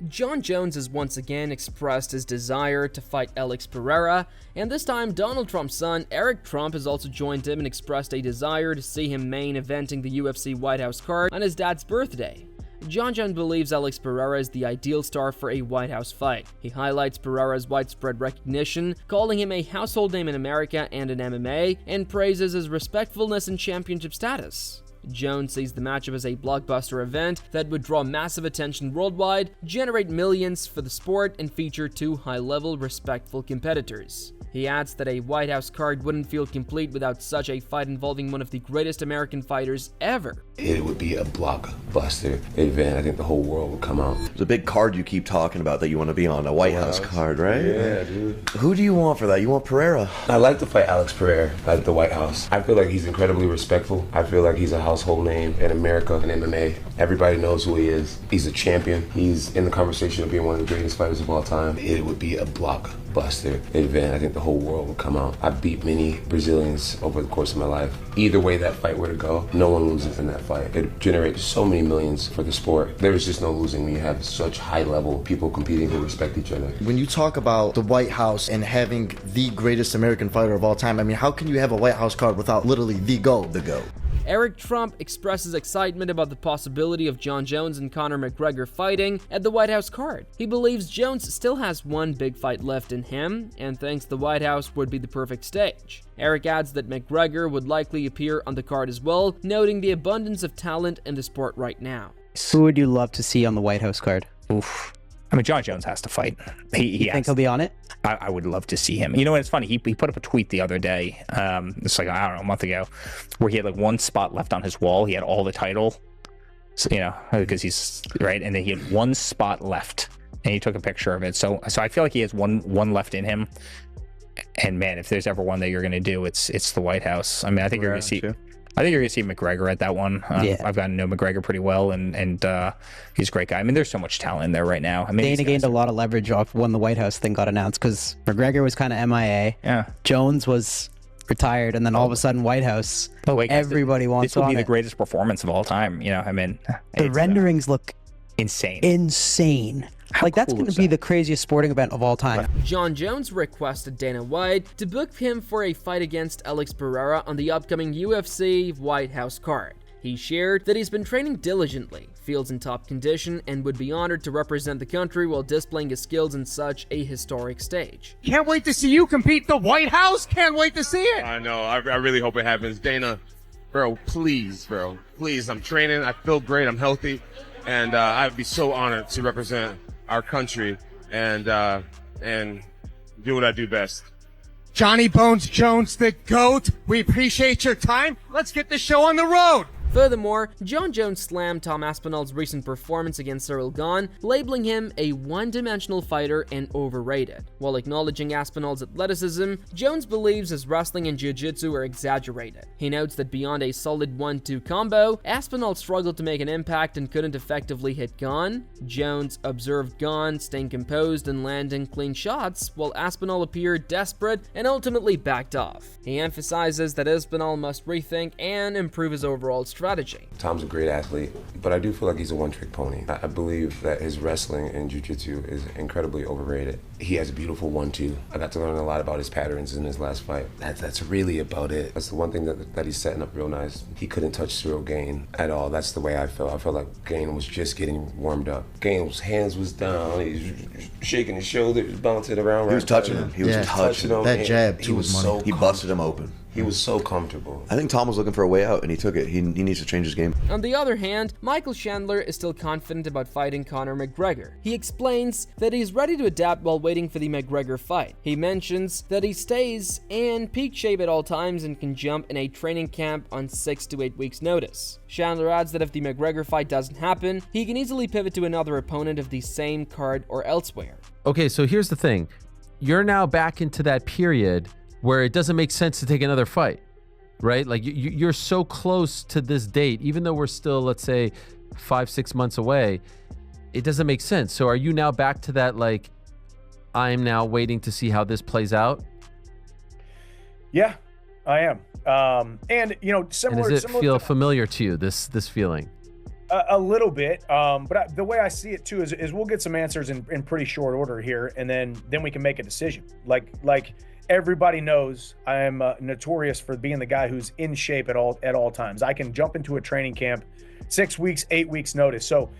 Jon Jones has once again expressed his desire to fight Alex Pereira, and this time Donald Trump's son, Eric Trump, has also joined him and expressed a desire to see him main eventing the UFC White House card on his dad's birthday. Jon Jones believes Alex Pereira is the ideal star for a White House fight. He highlights Pereira's widespread recognition, calling him a household name in America and in MMA, and praises his respectfulness and championship status. Jones sees the matchup as a blockbuster event that would draw massive attention worldwide, generate millions for the sport, and feature two high-level, respectful competitors. He adds that a White House card wouldn't feel complete without such a fight involving one of the greatest American fighters ever. It would be a blockbuster event. I think the whole world would come out. There's a big card you keep talking about that you want to be on, a White House card, right? Yeah, dude. Who do you want for that? You want Pereira? I'd like to fight Alex Pereira at the White House. I feel like he's incredibly respectful. I feel like he's a household name in America and MMA. Everybody knows who he is. He's a champion. He's in the conversation of being one of the greatest fighters of all time. It would be a blockbuster event. I think the whole world would come out. I've beat many Brazilians over the course of my life. Either way that fight were to go, no one loses in that fight. It generates so many millions for the sport. There's just no losing when you have such high level people competing who respect each other. When you talk about the White House and having the greatest American fighter of all time, I mean, how can you have a White House card without literally the GOAT? The GOAT. Eric Trump expresses excitement about the possibility of Jon Jones and Conor McGregor fighting at the White House card. He believes Jones still has one big fight left in him and thinks the White House would be the perfect stage. Eric adds that McGregor would likely appear on the card as well, noting the abundance of talent in the sport right now. Who would you love to see on the White House card? Oof. I mean, Jon Jones has to fight. You think he'll be on it? I would love to see him. You know what? It's funny. He put up a tweet the other day. It's like, I don't know, a month ago, where he had like one spot left on his wall. He had all the title, so, you know, because he's right, and then he had one spot left, and he took a picture of it. So I feel like he has one left in him. And man, if there's ever one that you're going to do, it's the White House. I mean, I think you're going to see. I think you're going to see McGregor at that one. Yeah. I've gotten to know McGregor pretty well, and he's a great guy. I mean, there's so much talent in there right now. I mean, Dana gained a lot of leverage off when the White House thing got announced because McGregor was kind of MIA. Yeah. Jones was retired, and then all of a sudden, White House. Oh, wait, guys, everybody wants this would be on the it. greatest performance of all time. You know, I mean, The renderings look insane. Insane. Like, that's going to be the craziest sporting event of all time. Jon Jones requested Dana White to book him for a fight against Alex Pereira on the upcoming UFC White House card. He shared that he's been training diligently, feels in top condition, and would be honored to represent the country while displaying his skills in such a historic stage. Can't wait to see you compete the White House. Can't wait to see it. I know. I really hope it happens. Dana, bro, please, bro. Please, I'm training. I feel great. I'm healthy. And I'd be so honored to represent our country and do what I do best. Johnny Bones Jones, the GOAT. We appreciate your time. Let's get this show on the road. Furthermore, Jon Jones slammed Tom Aspinall's recent performance against Cyril Gane, labeling him a one-dimensional fighter and overrated. While acknowledging Aspinall's athleticism, Jones believes his wrestling and jiu-jitsu are exaggerated. He notes that beyond a solid 1-2 combo, Aspinall struggled to make an impact and couldn't effectively hit Gane. Jones observed Gane staying composed and landing clean shots, while Aspinall appeared desperate and ultimately backed off. He emphasizes that Aspinall must rethink and improve his overall strategy. Tom's a great athlete, but I do feel like he's a one-trick pony. I believe that his wrestling and jiu-jitsu is incredibly overrated. He has a beautiful 1-2. I got to learn a lot about his patterns in his last fight. That's really about it. That's the one thing that he's setting up real nice. He couldn't touch Cyril Gane at all. That's the way I felt. I felt like Gane was just getting warmed up. Gane's hands was down. He was shaking his shoulders, bouncing around. He was touching him. He was touching him. That jab, too, was money. He busted him open. He was so comfortable. I think Tom was looking for a way out, and he took it. He needs to change his game. On the other hand, Michael Chandler is still confident about fighting Conor McGregor. He explains that he's ready to adapt while waiting for the McGregor fight. He mentions that he stays in peak shape at all times and can jump in a training camp on 6 to 8 weeks' notice. Chandler adds that if the McGregor fight doesn't happen, he can easily pivot to another opponent of the same card or elsewhere. Okay, so here's the thing. You're now back into that period where it doesn't make sense to take another fight, right? Like you're so close to this date, even though we're still, let's say, 5-6 months away, it doesn't make sense. So are you now back to that, like, I'm now waiting to see how this plays out? Yeah, I am. And, you know, similar. And does it feel familiar to you, this feeling? A little bit, but the way I see it too is we'll get some answers in pretty short order here, and then we can make a decision. Like everybody knows, I am notorious for being the guy who's in shape at all times. I can jump into a training camp 6 weeks, 8 weeks notice. So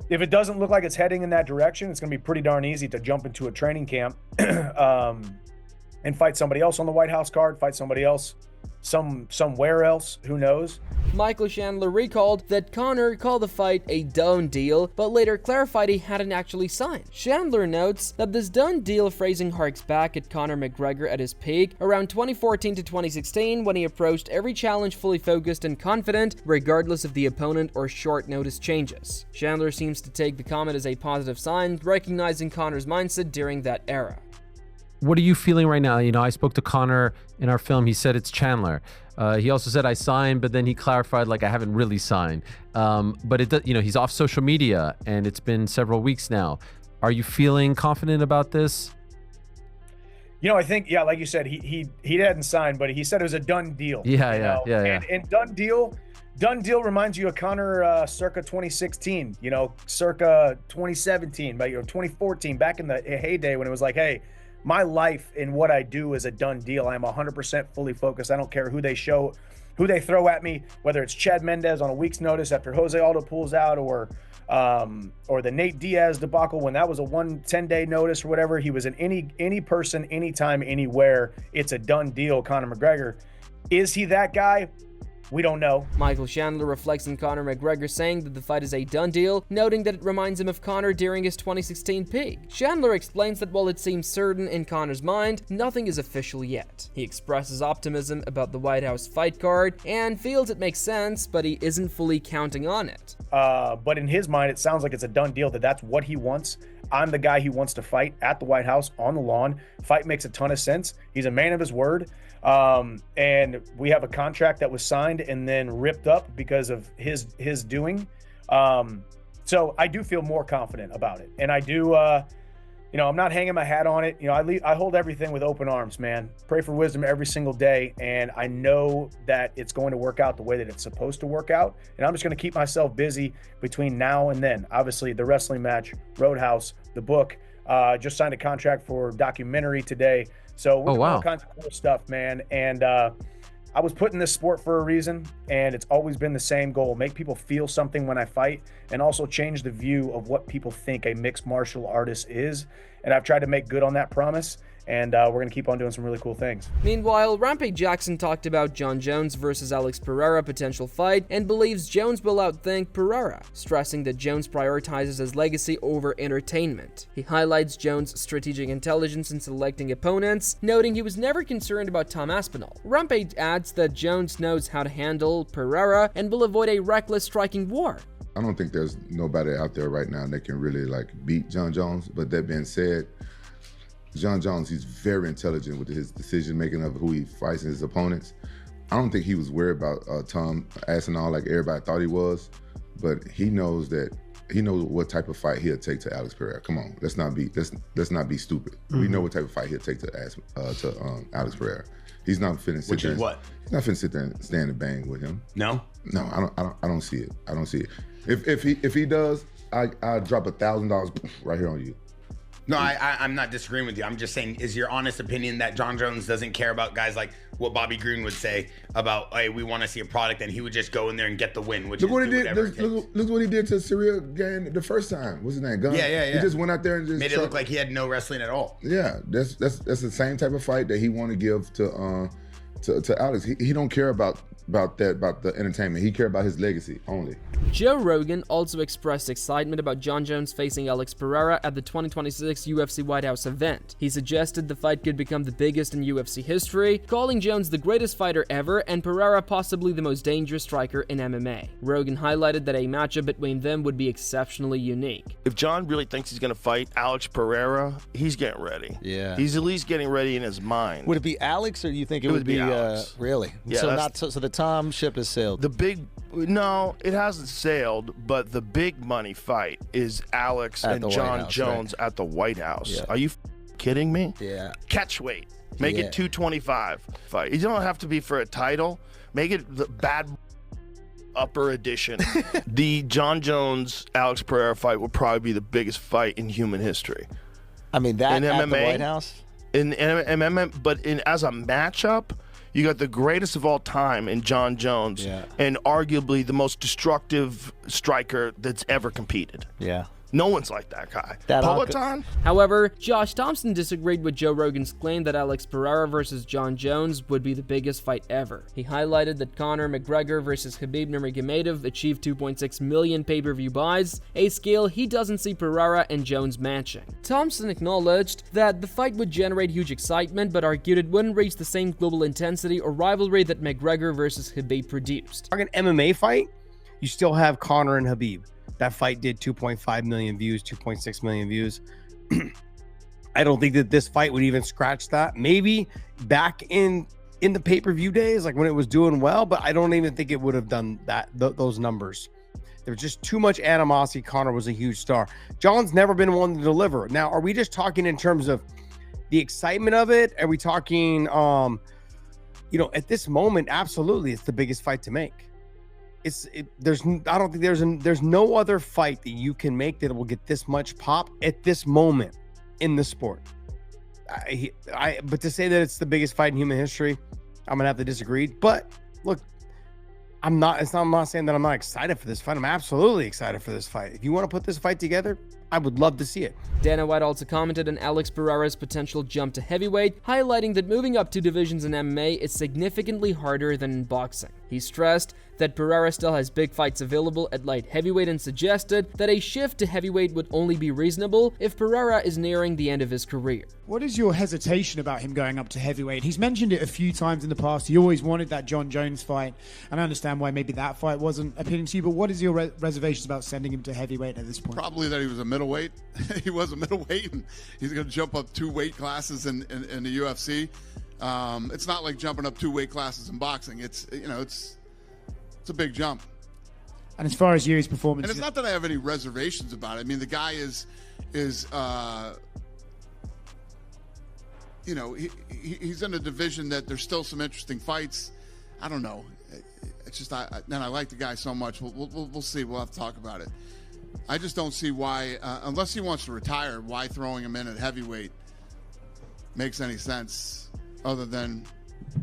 if it doesn't look like it's heading in that direction, it's going to be pretty darn easy to jump into a training camp and fight somebody else on the White House card, fight somebody else somewhere else, who knows. Michael Chandler recalled that Conor called the fight a done deal, but later clarified he hadn't actually signed. Chandler notes that this done deal phrasing harks back at Conor McGregor at his peak around 2014 to 2016, when he approached every challenge fully focused and confident, regardless of the opponent or short notice changes. Chandler seems to take the comment as a positive sign, recognizing Conor's mindset during that era. What are you feeling right now? You know, I spoke to Conor in our film. He said it's Chandler. He also said I signed, but then he clarified like I haven't really signed. But he's off social media, and it's been several weeks now. Are you feeling confident about this? You know, I think, yeah, like you said, he hadn't signed, but he said it was a done deal. Yeah. And done deal reminds you of Conor circa 2016. You know, circa 2017, but 2014, back in the heyday when it was like, hey, my life and what I do is a done deal. I'm 100% fully focused. I don't care who they throw at me, whether it's Chad Mendez on a week's notice after Jose Aldo pulls out, or the Nate Diaz debacle when that was a 10-day notice or whatever. He was in any person, anytime, anywhere. It's a done deal. Conor McGregor, is he that guy? We don't know. Michael Chandler reflects on Conor McGregor saying that the fight is a done deal, noting that it reminds him of Conor during his 2016 peak. Chandler explains that while it seems certain in Conor's mind, nothing is official yet. He expresses optimism about the White House fight card and feels it makes sense, but he isn't fully counting on it. But in his mind, it sounds like it's a done deal, that's what he wants. I'm the guy he wants to fight at the White House on the lawn. Fight makes a ton of sense. He's a man of his word. And we have a contract that was signed and then ripped up because of his doing. So I do feel more confident about it. And I do, I'm not hanging my hat on it. I hold everything with open arms, man. Pray for wisdom every single day. And I know that it's going to work out the way that it's supposed to work out. And I'm just going to keep myself busy between now and then. Obviously, the wrestling match, Roadhouse, the book, just signed a contract for documentary today. So we're doing all kinds of cool stuff, man. And I was put in this sport for a reason, and it's always been the same goal: make people feel something when I fight, and also change the view of what people think a mixed martial artist is. And I've tried to make good on that promise, and we're going to keep on doing some really cool things. Meanwhile, Rampage Jackson talked about Jon Jones versus Alex Pereira potential fight and believes Jones will outthink Pereira, stressing that Jones prioritizes his legacy over entertainment. He highlights Jones' strategic intelligence in selecting opponents, noting he was never concerned about Tom Aspinall. Rampage adds that Jones knows how to handle Pereira and will avoid a reckless striking war. I don't think there's nobody out there right now that can really beat Jon Jones. But that being said, Jon Jones, he's very intelligent with his decision-making of who he fights and his opponents. I don't think he was worried about Tom Aspinall like everybody thought he was, but he knows what type of fight he'll take to Alex Pereira. Come on, let's not be stupid. Mm-hmm. We know what type of fight he'll take to Alex Pereira. He's not finna sit there. Which is what? He's not finna sit there and stand and bang with him. No, I don't see it. I don't see it. If he does, I'll drop $1,000 right here on you. No, I'm not disagreeing with you. I'm just saying, is your honest opinion that Jon Jones doesn't care about guys like what Bobby Green would say about, hey, we want to see a product, and he would just go in there and get the win, which look what he did. Look what he did to Cyril Gane the first time. What's his name? Gunn? Yeah. He just went out there and just made it look like he had no wrestling at all. Yeah, that's the same type of fight that he want to give to Alex. He don't care about the entertainment. He care about his legacy only. Joe Rogan also expressed excitement about Jon Jones facing Alex Pereira at the 2026 UFC White House event. He suggested the fight could become the biggest in UFC history, calling Jones the greatest fighter ever and Pereira possibly the most dangerous striker in MMA. Rogan highlighted that a matchup between them would be exceptionally unique. If Jon really thinks he's going to fight Alex Pereira, he's getting ready. Yeah. He's at least getting ready in his mind. Would it be Alex, or do you think it would be Alex? Really? Yeah, so the Tom ship has sailed. No, it hasn't sailed, but the big money fight is Alex and Jon Jones at the White House. Yeah. Are you kidding me? Yeah. Catchweight. Make it 225 fight. You don't have to be for a title. Make it the bad upper edition. The John Jones Alex Pereira fight would probably be the biggest fight in human history. I mean, that in at MMA, the White House? In MMA, but as a matchup, you got the greatest of all time in John Jones, and arguably the most destructive striker that's ever competed. Yeah. No one's like that guy. Peloton? However, Josh Thompson disagreed with Joe Rogan's claim that Alex Pereira versus John Jones would be the biggest fight ever. He highlighted that Conor McGregor versus Khabib Nurmagomedov achieved 2.6 million pay-per-view buys, a scale he doesn't see Pereira and Jones matching. Thompson acknowledged that the fight would generate huge excitement, but argued it wouldn't reach the same global intensity or rivalry that McGregor versus Khabib produced. An MMA fight, you still have Conor and Khabib. That fight did 2.5 million views, 2.6 million views. I don't think that this fight would even scratch that. Maybe back in the pay-per-view days, like when it was doing well, but I don't even think it would have done that those numbers. There was just too much animosity. Conor was a huge star. John's never been one to deliver. Now, are we just talking in terms of the excitement of it? Are we talking, at this moment, absolutely, it's the biggest fight to make. I don't think there's no other fight that you can make that will get this much pop at this moment in the sport. But to say that it's the biggest fight in human history, I'm gonna have to disagree. But look, I'm not saying that I'm not excited for this fight. I'm absolutely excited for this fight. If you want to put this fight together, I would love to see it. Dana White also commented on Alex Pereira's potential jump to heavyweight, highlighting that moving up 2 divisions in MMA is significantly harder than in boxing. He stressed that Pereira still has big fights available at light heavyweight and suggested that a shift to heavyweight would only be reasonable if Pereira is nearing the end of his career. What is your hesitation about him going up to heavyweight? He's mentioned it a few times in the past. He always wanted that John Jones fight, and I understand why maybe that fight wasn't appealing to you, but what is your reservations about sending him to heavyweight at this point? Probably that he was a middleweight. He was a middleweight, and he's going to jump up 2 weight classes in the UFC. It's not like jumping up 2 weight classes in boxing. It's a big jump. And as far as Yuri's performance, and it's not that I have any reservations about it. I mean, the guy is he's in a division that there's still some interesting fights. I don't know. It's just I like the guy so much. We'll see. We'll have to talk about it. I just don't see why, unless he wants to retire, why throwing him in at heavyweight makes any sense. Other than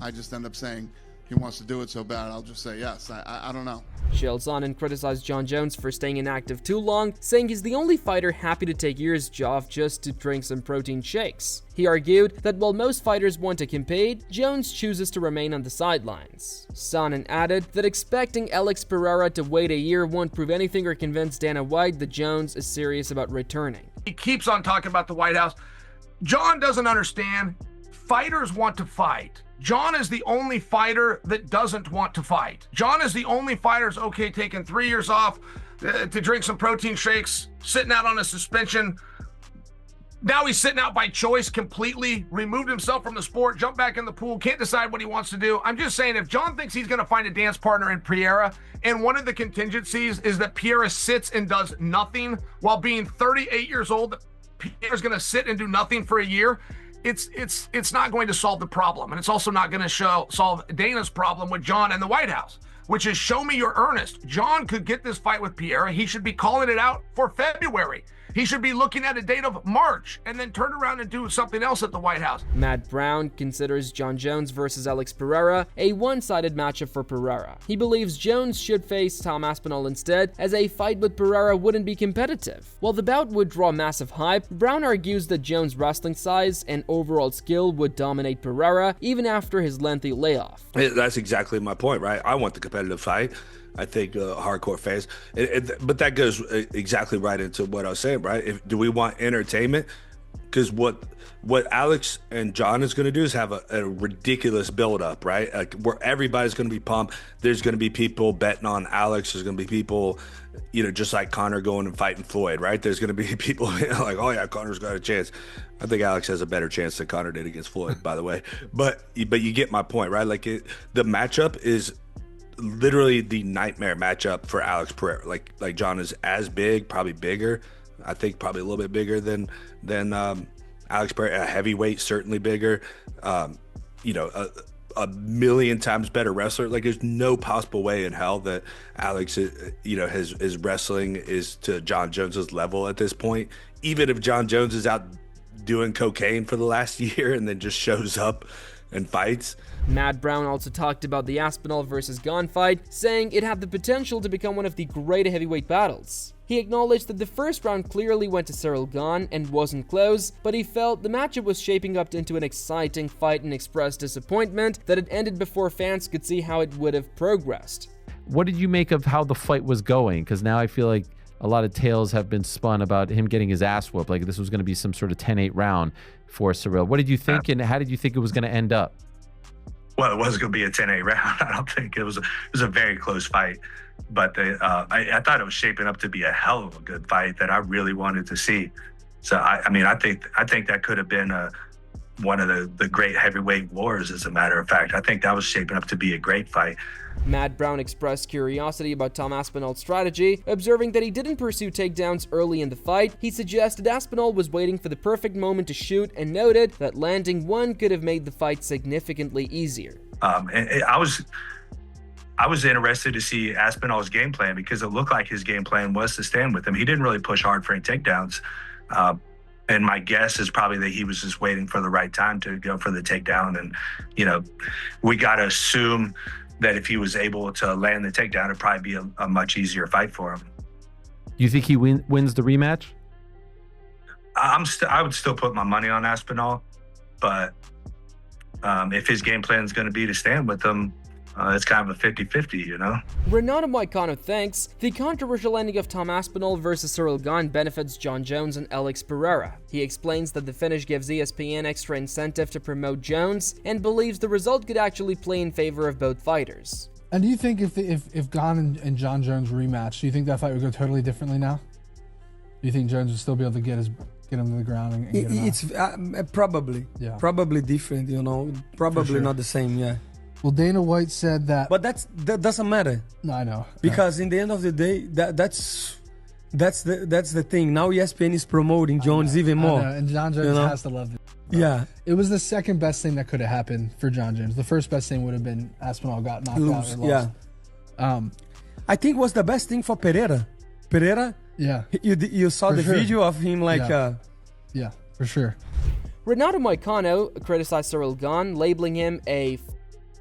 I just end up saying he wants to do it so bad, I'll just say yes. I don't know. Chael Sonnen criticized John Jones for staying inactive too long, saying he's the only fighter happy to take years off just to drink some protein shakes. He argued that while most fighters want to compete, Jones chooses to remain on the sidelines. Sonnen added that expecting Alex Pereira to wait a year won't prove anything or convince Dana White that Jones is serious about returning. He keeps on talking about the White House. John doesn't understand. Fighters want to fight. John is the only fighter that doesn't want to fight. John is the only fighter who's okay taking 3 years off to drink some protein shakes, sitting out on a suspension. Now he's sitting out by choice completely, removed himself from the sport, jumped back in the pool, can't decide what he wants to do. I'm just saying, if John thinks he's going to find a dance partner in Pereira, and one of the contingencies is that Pereira sits and does nothing while being 38 years old, Pereira's going to sit and do nothing for a year, it's not going to solve the problem. And it's also not going to solve Dana's problem with John and the White House, which is show me you're earnest. John could get this fight with Pereira. He should be calling it out for February. He should be looking at a date of March and then turn around and do something else at the White House. Matt Brown considers John Jones versus Alex Pereira a one-sided matchup for Pereira. He believes Jones should face Tom Aspinall instead, as a fight with Pereira wouldn't be competitive. While the bout would draw massive hype, Brown argues that Jones' wrestling size and overall skill would dominate Pereira even after his lengthy layoff. That's exactly my point, right? I want the competitive fight. I think hardcore fans, but that goes exactly right into what I was saying, right? Do we want entertainment? Because what Alex and John is going to do is have a ridiculous build-up, right? Like, where everybody's going to be pumped. There's going to be people betting on Alex. There's going to be people, just like Conor going and fighting Floyd, right? There's going to be people like, oh yeah, Conor's got a chance. I think Alex has a better chance than Conor did against Floyd, by the way. But you get my point, right? Like the matchup is literally the nightmare matchup for Alex Pereira. Like John is as big, probably bigger. I think probably a little bit bigger than Alex Pereira. A heavyweight, certainly bigger. a million times better wrestler. Like, there's no possible way in hell that Alex, his wrestling is to John Jones's level at this point. Even if John Jones is out doing cocaine for the last year and then just shows up and fights. Matt Brown also talked about the Aspinall versus Gane fight, saying it had the potential to become one of the great heavyweight battles. He acknowledged that the first round clearly went to Cyril Gane and wasn't close, but he felt the matchup was shaping up into an exciting fight and expressed disappointment that it ended before fans could see how it would have progressed. What did you make of how the fight was going? Because now I feel like a lot of tales have been spun about him getting his ass whooped, like this was going to be some sort of 10-8 round for Cyril. What did you think, and how did you think it was going to end up? Well, it was going to be a 10-8 round. I don't think it was a very close fight, but I thought it was shaping up to be a hell of a good fight that I really wanted to see. So I think that could have been one of the great heavyweight wars. As a matter of fact, I think that was shaping up to be a great fight. Matt Brown expressed curiosity about Tom Aspinall's strategy, observing that he didn't pursue takedowns early in the fight. He suggested Aspinall was waiting for the perfect moment to shoot and noted that landing one could have made the fight significantly easier. And I was interested to see Aspinall's game plan because it looked like his game plan was to stand with him. He didn't really push hard for any takedowns. And my guess is probably that he was just waiting for the right time to go for the takedown. And, we got to assume that if he was able to land the takedown, it'd probably be a much easier fight for him. You think he wins the rematch? I would still put my money on Aspinall, but if his game plan is going to be to stand with him, it's kind of a 50-50, Renato Moicano thinks the controversial ending of Tom Aspinall versus Cyril Gane benefits John Jones and Alex Pereira. He explains that the finish gives ESPN extra incentive to promote Jones and believes the result could actually play in favor of both fighters. And do you think if Gane and John Jones rematch, do you think that fight would go totally differently now? Do you think Jones would still be able to get him to the ground and get him It's probably, probably different, probably sure. Not the same, yeah. Well, Dana White said that, but that doesn't matter. No, I know, because in the end of the day, that's the thing. Now ESPN is promoting Jones even more, and John Jones has to love it. Yeah, it was the second best thing that could have happened for John Jones. The first best thing would have been Aspinall got knocked out or lost. Yeah, I think was the best thing for Pereira. Yeah, you saw for the sure. video of him like. Yeah, for sure. Renato Moicano criticized Cyril Gane, labeling him a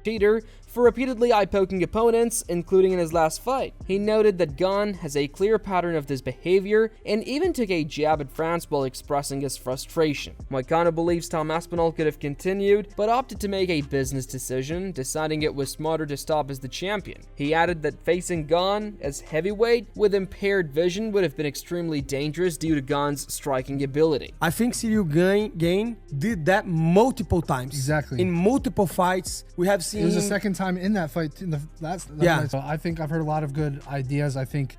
cheater for repeatedly eye-poking opponents, including in his last fight. He noted that Gane has a clear pattern of this behavior and even took a jab at France while expressing his frustration. Moicano believes Tom Aspinall could have continued, but opted to make a business decision, deciding it was smarter to stop as the champion. He added that facing Gane as heavyweight with impaired vision would have been extremely dangerous due to Gane's striking ability. I think Cyril Gane did that multiple times. Exactly. In multiple fights, we have seen. It was the second time in that fight. Yeah. So I think I've heard a lot of good ideas. I think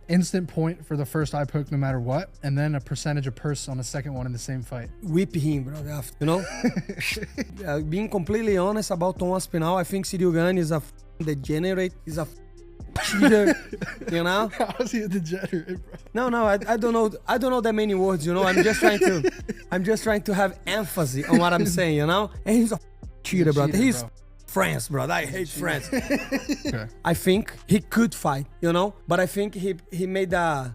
instant point for the first eye poke no matter what, and then a percentage of purse on the second one in the same fight. Whip him, bro. Being completely honest about Tom Aspinall, I think Cyril Gane is a degenerate. He's a cheater. How is he a degenerate, bro? No, I don't know. I don't know that many words. I'm just trying to have emphasis on what I'm saying. And he's a cheater, bro. He's France, bro. I hate France. Okay. I think he could fight, but I think he made a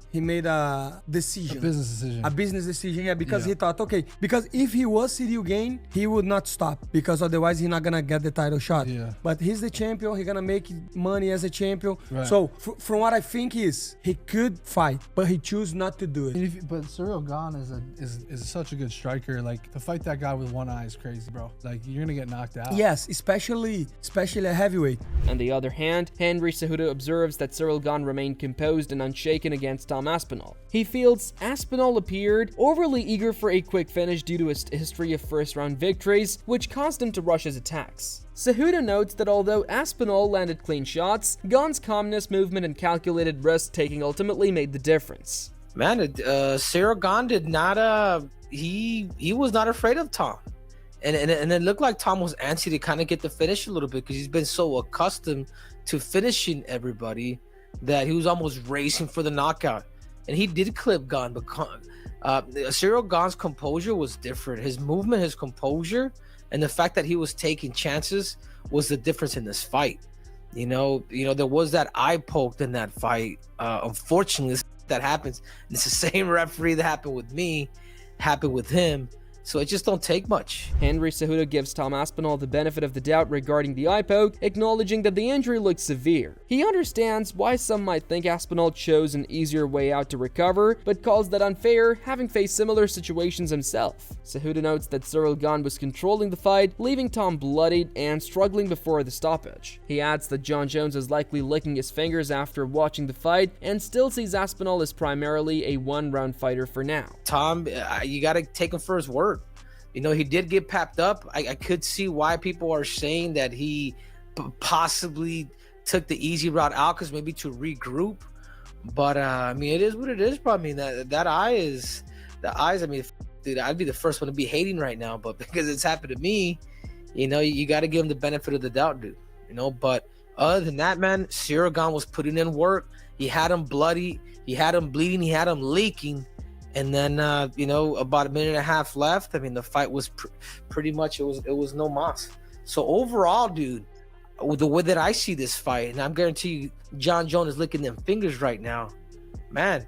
decision. A business decision. Yeah, because he thought, because if he was Cyril Gane, he would not stop, because otherwise he's not gonna get the title shot. Yeah. But he's the champion. He's gonna make money as a champion. Right. So from what I think is, he could fight, but he chose not to do it. But Cyril Gane is such a good striker. Like, to fight that guy with one eye is crazy, bro. Like, you're gonna get knocked out. Yes, especially a heavyweight. On the other hand, Henry Cejudo observes that Cyril Gane remained composed and unshaken against Tom Aspinall. He feels Aspinall appeared overly eager for a quick finish due to his history of first-round victories, which caused him to rush his attacks. Cejudo notes that although Aspinall landed clean shots, Gane's calmness, movement, and calculated risk-taking ultimately made the difference. Man, Cyril Gane did not. He was not afraid of Tom. And it looked like Tom was antsy to kind of get the finish a little bit, because he's been so accustomed to finishing everybody that he was almost racing for the knockout. And he did clip Gane, but Cyril Gane's composure was different. His movement, his composure, and the fact that he was taking chances was the difference in this fight. You know, there was that eye poked in that fight. Unfortunately, that happens. And it's the same referee that happened with me, happened with him. So it just don't take much. Henry Cejudo gives Tom Aspinall the benefit of the doubt regarding the eye poke, acknowledging that the injury looks severe. He understands why some might think Aspinall chose an easier way out to recover, but calls that unfair, having faced similar situations himself. Cejudo notes that Cyril Gane was controlling the fight, leaving Tom bloodied and struggling before the stoppage. He adds that Jon Jones is likely licking his fingers after watching the fight, and still sees Aspinall as primarily a one-round fighter for now. Tom, you gotta take him for his word. You know, he did get papped up. I could see why people are saying that he possibly took the easy route out, because maybe to regroup. But I mean, it is what it is, bro. I mean, that eye is the eyes. I mean, dude, I'd be the first one to be hating right now, but because it's happened to me, you know, you got to give him the benefit of the doubt, dude. You know, but other than that, man, Cyril Gane was putting in work. He had him bloody, he had him bleeding, he had him leaking. And then, you know, about a minute and a half left. I mean, the fight was pretty much, it was no mas. So overall, dude, the way that I see this fight, and I'm guarantee you, Jon Jones is licking them fingers right now. Man,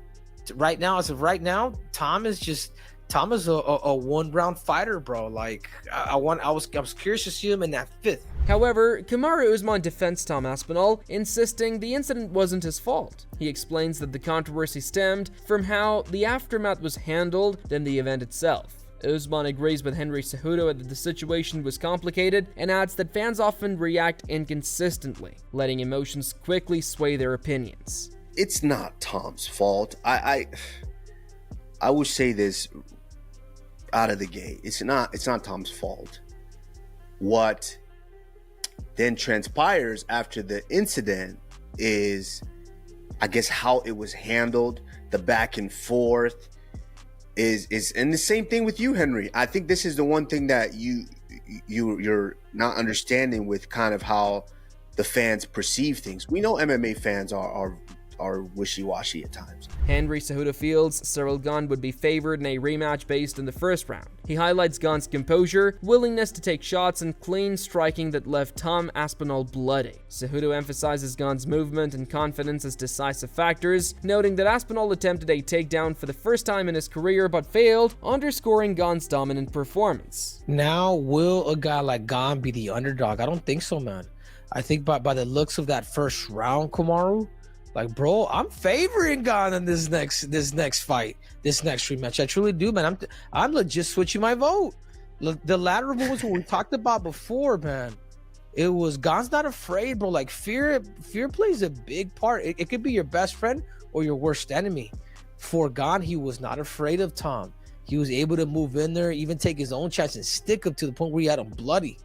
right now, as of right now, Tom is a one-round fighter, bro. Like, I was curious to see him in that fifth. However, Kamaru Usman defends Tom Aspinall, insisting the incident wasn't his fault. He explains that the controversy stemmed from how the aftermath was handled than the event itself. Usman agrees with Henry Cejudo that the situation was complicated and adds that fans often react inconsistently, letting emotions quickly sway their opinions. It's not Tom's fault. I would say this out of the gate. It's not Tom's fault. What then transpires after the incident is, I guess, how it was handled, the back and forth is and the same thing with you, Henry. I think this is the one thing that you're not understanding with kind of how the fans perceive things. We know MMA fans are wishy-washy at times. Henry Cejudo feels Cyril Gane would be favored in a rematch based in the first round. He highlights Gane's composure, willingness to take shots, and clean striking that left Tom Aspinall bloody. Cejudo emphasizes Gane's movement and confidence as decisive factors, noting that Aspinall attempted a takedown for the first time in his career but failed, underscoring Gane's dominant performance. Now, will a guy like Gane be the underdog? I don't think so, man. I think by the looks of that first round, Kamaru, like, bro, I'm favoring Gane in this next fight, this next rematch. I truly do, man. I'm legit switching my vote. The lateral movements what we talked about before, man. It was Gane's not afraid, bro. Like, fear plays a big part. It could be your best friend or your worst enemy. For Gane, he was not afraid of Tom. He was able to move in there, even take his own chance and stick him to the point where he had him bloody.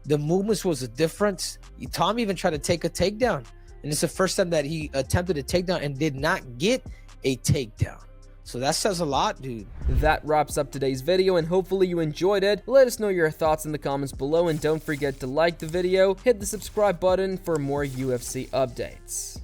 The movements was a difference. Tom even tried to take a takedown. And it's the first time that he attempted a takedown and did not get a takedown. So that says a lot, dude. That wraps up today's video, and hopefully you enjoyed it. Let us know your thoughts in the comments below, and don't forget to like the video, hit the subscribe button for more UFC updates.